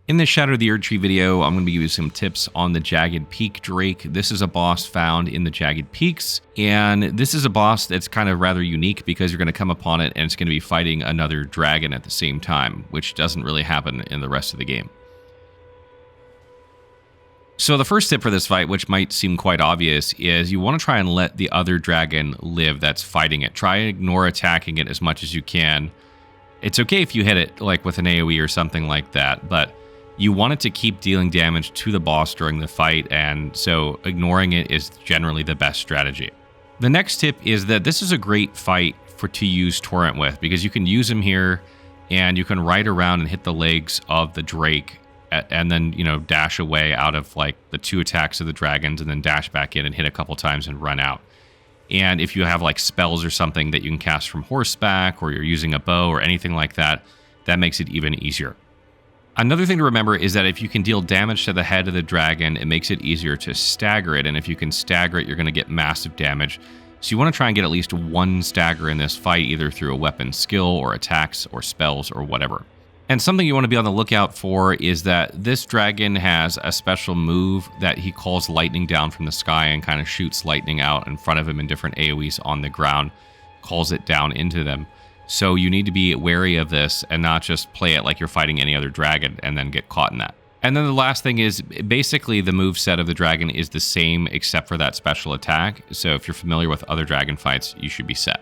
In this Shadow of the Erdtree video, I'm going to be giving you some tips on the Jagged Peak Drake. This is a boss found in the Jagged Peaks, and this is a boss that's kind of rather unique because you're going to come upon it and it's going to be fighting another dragon at the same time, which doesn't really happen in the rest of the game. So the first tip for this fight, which might seem quite obvious, is you want to try and let the other dragon live that's fighting it. Try and ignore attacking it as much as you can. It's okay if you hit it like with an AoE or something like that, but you want it to keep dealing damage to the boss during the fight, and so ignoring it is generally the best strategy. The next tip is that this is a great fight to use Torrent with, because you can use him here and you can ride around and hit the legs of the Drake and then, dash away out of like the 2 attacks of the dragons and then dash back in and hit a couple times and run out. And if you have like spells or something that you can cast from horseback, or you're using a bow or anything like that, that makes it even easier. Another thing to remember is that if you can deal damage to the head of the dragon, it makes it easier to stagger it. And if you can stagger it, you're going to get massive damage. So you want to try and get at least 1 stagger in this fight, either through a weapon skill or attacks or spells or whatever. And something you want to be on the lookout for is that this dragon has a special move that he calls lightning down from the sky and kind of shoots lightning out in front of him in different AoEs on the ground, calls it down into them. So you need to be wary of this and not just play it like you're fighting any other dragon and then get caught in that. And then the last thing is basically the move set of the dragon is the same except for that special attack. So if you're familiar with other dragon fights, you should be set.